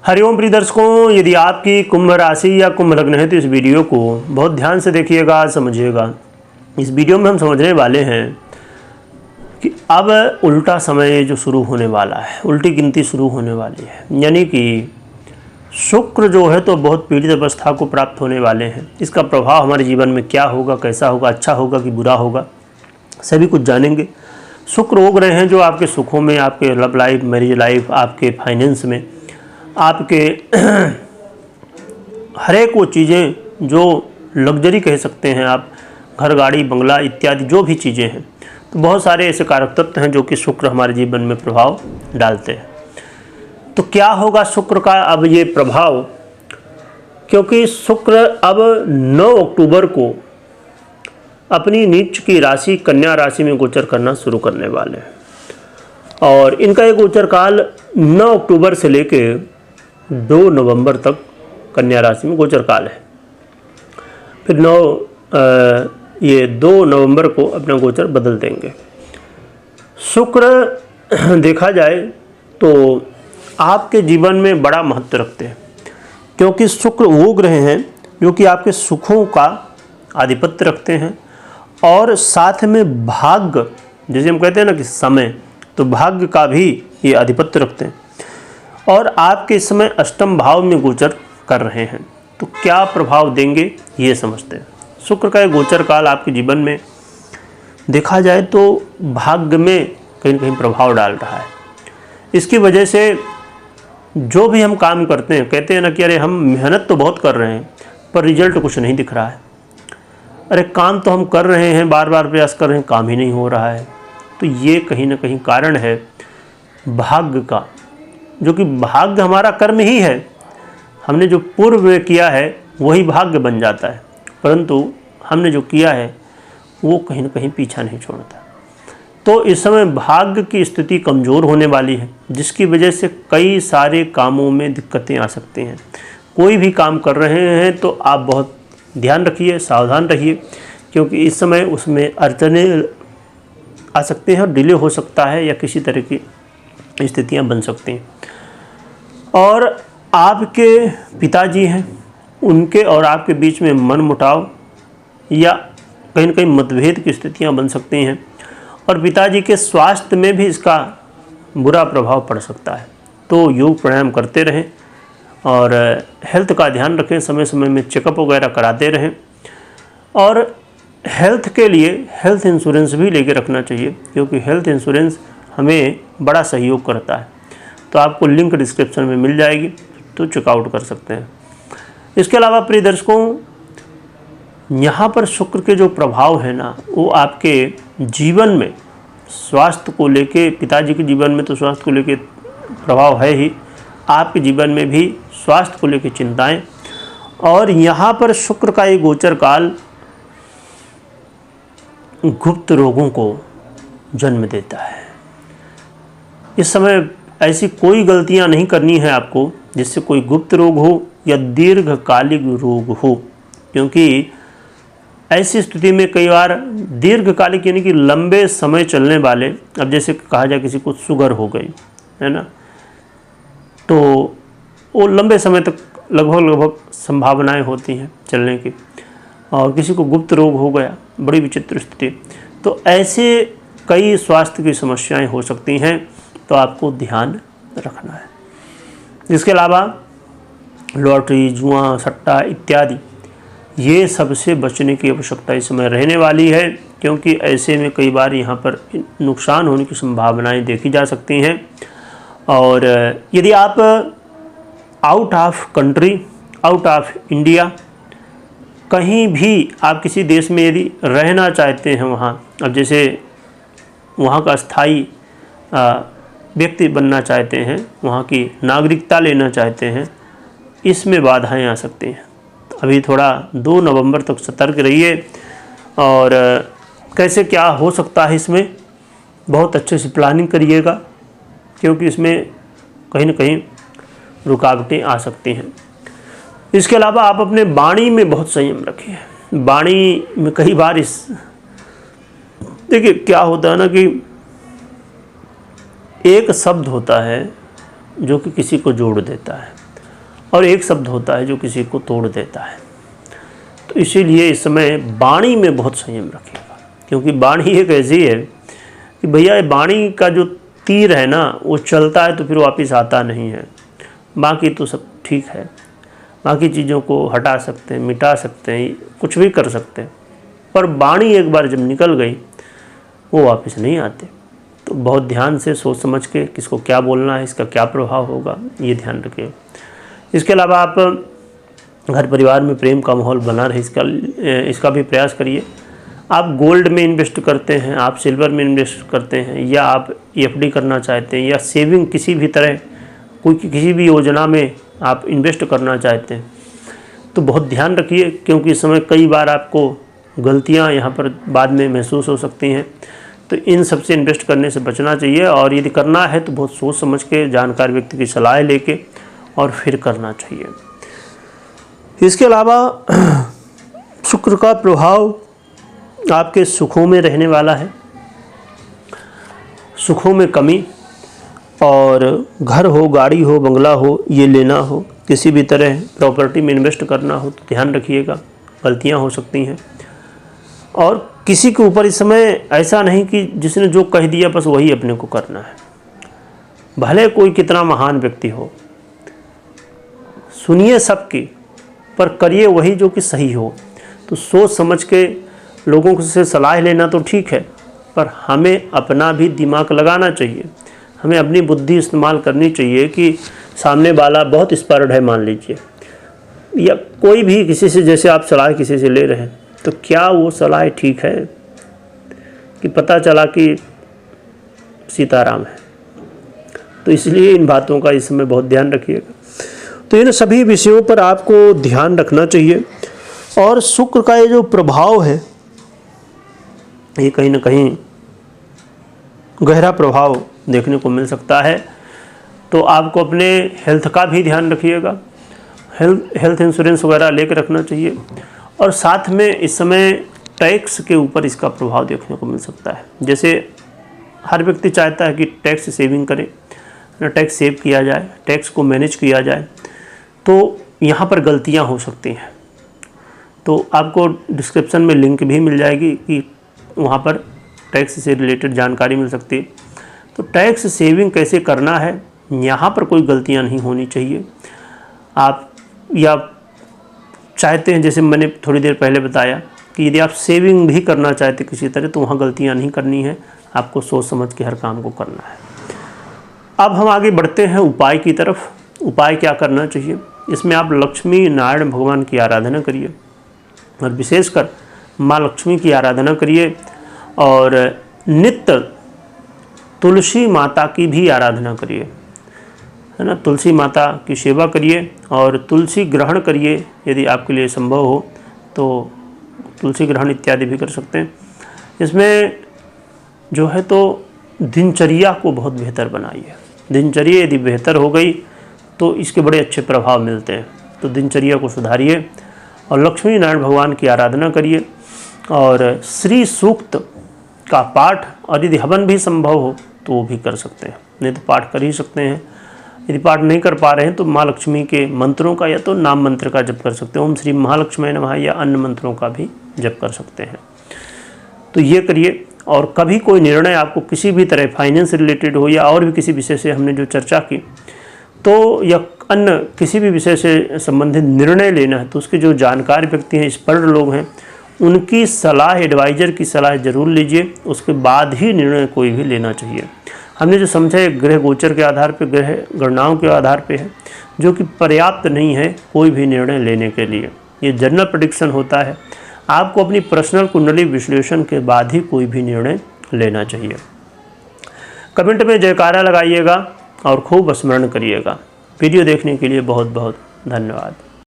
हरिओम प्रिय दर्शकों, यदि आपकी कुंभ राशि या कुंभ लग्न है तो इस वीडियो को बहुत ध्यान से देखिएगा, समझिएगा। इस वीडियो में हम समझने वाले हैं कि अब उल्टा समय जो शुरू होने वाला है, उल्टी गिनती शुरू होने वाली है, यानी कि शुक्र जो है तो बहुत पीड़ित अवस्था को प्राप्त होने वाले हैं। इसका प्रभाव हमारे जीवन में क्या होगा, कैसा होगा, अच्छा होगा कि बुरा होगा, सभी कुछ जानेंगे। शुक्र हो रहे हैं जो आपके सुखों में, आपके लव लाइफ, मैरिज लाइफ, आपके फाइनेंस में, आपके हर एक वो चीज़ें जो लग्जरी कह सकते हैं आप, घर, गाड़ी, बंगला इत्यादि जो भी चीज़ें हैं, तो बहुत सारे ऐसे कारक तत्व हैं जो कि शुक्र हमारे जीवन में प्रभाव डालते हैं। तो क्या होगा शुक्र का अब ये प्रभाव, क्योंकि शुक्र अब 9 अक्टूबर को अपनी नीच की राशि कन्या राशि में गोचर करना शुरू करने वाले हैं और इनका एक गोचर काल 9 अक्टूबर से लेके 2 नवंबर तक कन्या राशि में गोचर काल है। फिर 2 नवंबर को अपना गोचर बदल देंगे। शुक्र देखा जाए तो आपके जीवन में बड़ा महत्व रखते हैं, क्योंकि शुक्र वो ग्रह हैं जो कि आपके सुखों का आधिपत्य रखते हैं और साथ में भाग्य, जैसे हम कहते हैं ना कि समय, तो भाग्य का भी ये आधिपत्य रखते हैं और आपके इस समय अष्टम भाव में गोचर कर रहे हैं। तो क्या प्रभाव देंगे ये समझते हैं। शुक्र का एक गोचर काल आपके जीवन में देखा जाए तो भाग्य में कहीं न कहीं प्रभाव डाल रहा है। इसकी वजह से जो भी हम काम करते हैं, कहते हैं ना कि अरे हम मेहनत तो बहुत कर रहे हैं पर रिजल्ट कुछ नहीं दिख रहा है, अरे काम तो हम कर रहे हैं, बार बार प्रयास कर रहे हैं, काम ही नहीं हो रहा है। तो ये कहीं ना कहीं कारण है भाग्य का, जो कि भाग्य हमारा कर्म ही है। हमने जो पूर्व में किया है वही भाग्य बन जाता है, परंतु हमने जो किया है वो कहीं ना कहीं पीछा नहीं छोड़ता। तो इस समय भाग्य की स्थिति कमज़ोर होने वाली है, जिसकी वजह से कई सारे कामों में दिक्कतें आ सकती हैं। कोई भी काम कर रहे हैं तो आप बहुत ध्यान रखिए, सावधान रहिए, क्योंकि इस समय उसमें अड़चनें आ सकते हैं और डिले हो सकता है या किसी तरह की स्थितियां बन सकती हैं। और आपके पिताजी हैं, उनके और आपके बीच में मनमुटाव या कहीं न कहीं मतभेद की स्थितियां बन सकती हैं और पिताजी के स्वास्थ्य में भी इसका बुरा प्रभाव पड़ सकता है। तो योग प्राणायाम करते रहें और हेल्थ का ध्यान रखें, समय समय में चेकअप वगैरह कराते रहें और हेल्थ के लिए हेल्थ इंश्योरेंस भी लेके रखना चाहिए, क्योंकि हेल्थ इंश्योरेंस हमें बड़ा सहयोग करता है। तो आपको लिंक डिस्क्रिप्शन में मिल जाएगी, तो चेकआउट कर सकते हैं। इसके अलावा प्रिय दर्शकों, यहाँ पर शुक्र के जो प्रभाव है ना, वो आपके जीवन में स्वास्थ्य को लेके, पिताजी के जीवन में तो स्वास्थ्य को लेके प्रभाव है ही, आपके जीवन में भी स्वास्थ्य को लेके चिंताएं। और यहाँ पर शुक्र का एक गोचर काल गुप्त रोगों को जन्म देता है। इस समय ऐसी कोई गलतियाँ नहीं करनी है आपको जिससे कोई गुप्त रोग हो या दीर्घकालिक रोग हो, क्योंकि ऐसी स्थिति में कई बार दीर्घकालिक यानी कि लंबे समय चलने वाले, अब जैसे कहा जाए किसी को शुगर हो गई है ना, तो वो लंबे समय तक लगभग संभावनाएं होती हैं चलने की, और किसी को गुप्त रोग हो गया, बड़ी विचित्र स्थिति। तो ऐसे कई स्वास्थ्य की समस्याएं हो सकती हैं, तो आपको ध्यान रखना है। इसके अलावा लॉटरी, जुआ, सट्टा इत्यादि, ये सबसे बचने की आवश्यकता इस समय रहने वाली है, क्योंकि ऐसे में कई बार यहाँ पर नुकसान होने की संभावनाएं देखी जा सकती हैं। और यदि आप out of country, out of India, कहीं भी आप किसी देश में यदि रहना चाहते हैं वहाँ, अब जैसे वहाँ का स्थायी व्यक्ति बनना चाहते हैं, वहाँ की नागरिकता लेना चाहते हैं, इसमें बाधाएं आ सकती हैं। अभी थोड़ा 2 नवंबर तक सतर्क रहिए और कैसे क्या हो सकता है इसमें बहुत अच्छे से प्लानिंग करिएगा, क्योंकि इसमें कहीं न कहीं रुकावटें आ सकती हैं। इसके अलावा आप अपने वाणी में बहुत संयम रखिए। वाणी में कई बार देखिए क्या होता है ना कि एक शब्द होता है जो कि किसी को जोड़ देता है, और एक शब्द होता है जो किसी को तोड़ देता है। तो इसीलिए इस समय वाणी में बहुत संयम रखिएगा, क्योंकि वाणी एक ऐसी है कि भैया वाणी का जो तीर है ना, वो चलता है तो फिर वापस आता नहीं है। बाकी तो सब ठीक है, बाकी चीज़ों को हटा सकते हैं, मिटा सकते हैं, कुछ भी कर सकते हैं, पर वाणी एक बार जब निकल गई वो वापस नहीं आते। तो बहुत ध्यान से सोच समझ के किसको क्या बोलना है, इसका क्या प्रभाव होगा, ये ध्यान रखिए। इसके अलावा आप घर परिवार में प्रेम का माहौल बना रहे, इसका भी प्रयास करिए। आप गोल्ड में इन्वेस्ट करते हैं, आप सिल्वर में इन्वेस्ट करते हैं, या आप एफडी करना चाहते हैं, या सेविंग किसी भी तरह किसी भी योजना में आप इन्वेस्ट करना चाहते हैं, तो बहुत ध्यान रखिए, क्योंकि इस समय कई बार आपको गलतियां यहाँ पर बाद में महसूस हो सकती हैं। तो इन सब से इन्वेस्ट करने से बचना चाहिए, और यदि करना है तो बहुत सोच समझ के जानकार व्यक्ति की सलाह लेके और फिर करना चाहिए। इसके अलावा शुक्र का प्रभाव आपके सुखों में रहने वाला है। सुखों में कमी, और घर हो, गाड़ी हो, बंगला हो, ये लेना हो, किसी भी तरह प्रॉपर्टी में इन्वेस्ट करना हो तो ध्यान रखिएगा, गलतियां हो सकती हैं। और किसी के ऊपर इस समय ऐसा नहीं कि जिसने जो कह दिया बस वही अपने को करना है। भले कोई कितना महान व्यक्ति हो, सुनिए सबकी, पर करिए वही जो कि सही हो। तो सोच समझ के लोगों से सलाह लेना तो ठीक है, पर हमें अपना भी दिमाग लगाना चाहिए, हमें अपनी बुद्धि इस्तेमाल करनी चाहिए। कि सामने वाला बहुत स्पर्ड है मान लीजिए, या कोई भी किसी से, जैसे आप सलाह किसी से ले रहे हैं, तो क्या वो सलाह ठीक है कि पता चला कि सीताराम है। तो इसलिए इन बातों का इस समय बहुत ध्यान रखिएगा। तो इन सभी विषयों पर आपको ध्यान रखना चाहिए। और शुक्र का ये जो प्रभाव है, ये कहीं ना कहीं गहरा प्रभाव देखने को मिल सकता है। तो आपको अपने हेल्थ का भी ध्यान रखिएगा, हेल्थ इंश्योरेंस वगैरह लेकर रखना चाहिए। और साथ में इस समय टैक्स के ऊपर इसका प्रभाव देखने को मिल सकता है। जैसे हर व्यक्ति चाहता है कि टैक्स सेविंग करें, टैक्स सेव किया जाए, टैक्स को मैनेज किया जाए, तो यहाँ पर गलतियाँ हो सकती हैं। तो आपको डिस्क्रिप्शन में लिंक भी मिल जाएगी कि वहाँ पर टैक्स से रिलेटेड जानकारी मिल सकती है। तो टैक्स सेविंग कैसे करना है, यहाँ पर कोई गलतियाँ नहीं होनी चाहिए। आप या चाहते हैं, जैसे मैंने थोड़ी देर पहले बताया, कि यदि आप सेविंग भी करना चाहते किसी तरह, तो वहाँ गलतियाँ नहीं करनी है, आपको सोच समझ के हर काम को करना है। अब हम आगे बढ़ते हैं उपाय की तरफ। उपाय क्या करना चाहिए, इसमें आप लक्ष्मी नारायण भगवान की आराधना करिए, और विशेषकर माँ लक्ष्मी की आराधना करिए, और नित्य तुलसी माता की भी आराधना करिए, है ना। तुलसी माता की सेवा करिए और तुलसी ग्रहण करिए, यदि आपके लिए संभव हो तो तुलसी ग्रहण इत्यादि भी कर सकते हैं। इसमें जो है तो दिनचर्या को बहुत बेहतर बनाइए। दिनचर्या यदि बेहतर हो गई तो इसके बड़े अच्छे प्रभाव मिलते हैं। तो दिनचर्या को सुधारिए और लक्ष्मी नारायण भगवान की आराधना करिए, और श्री सूक्त का पाठ, और यदि हवन भी संभव हो तो वो भी कर सकते हैं, नहीं तो पाठ कर ही सकते हैं। यदि पाठ नहीं कर पा रहे हैं तो माँ लक्ष्मी के मंत्रों का या तो नाम मंत्र का जप कर सकते हैं, ओम श्री महालक्ष्मी नमः, या अन्य मंत्रों का भी जप कर सकते हैं। तो ये करिए। और कभी कोई निर्णय आपको किसी भी तरह फाइनेंस रिलेटेड हो, या और भी किसी विषय से हमने जो चर्चा की, तो या अन्य किसी भी विषय से संबंधित निर्णय लेना है, तो उसके जो जानकार व्यक्ति हैं, एक्सपर्ट लोग हैं, उनकी सलाह, एडवाइज़र की सलाह ज़रूर लीजिए, उसके बाद ही निर्णय कोई भी लेना चाहिए। हमने जो समझा है ग्रह गोचर के आधार पर, ग्रह गणनाओं के आधार पे है, जो कि पर्याप्त नहीं है कोई भी निर्णय लेने के लिए। ये जनरल प्रेडिक्शन होता है, आपको अपनी पर्सनल कुंडली विश्लेषण के बाद ही कोई भी निर्णय लेना चाहिए। कमेंट में जयकारा लगाइएगा और खूब स्मरण करिएगा। वीडियो देखने के लिए बहुत बहुत धन्यवाद।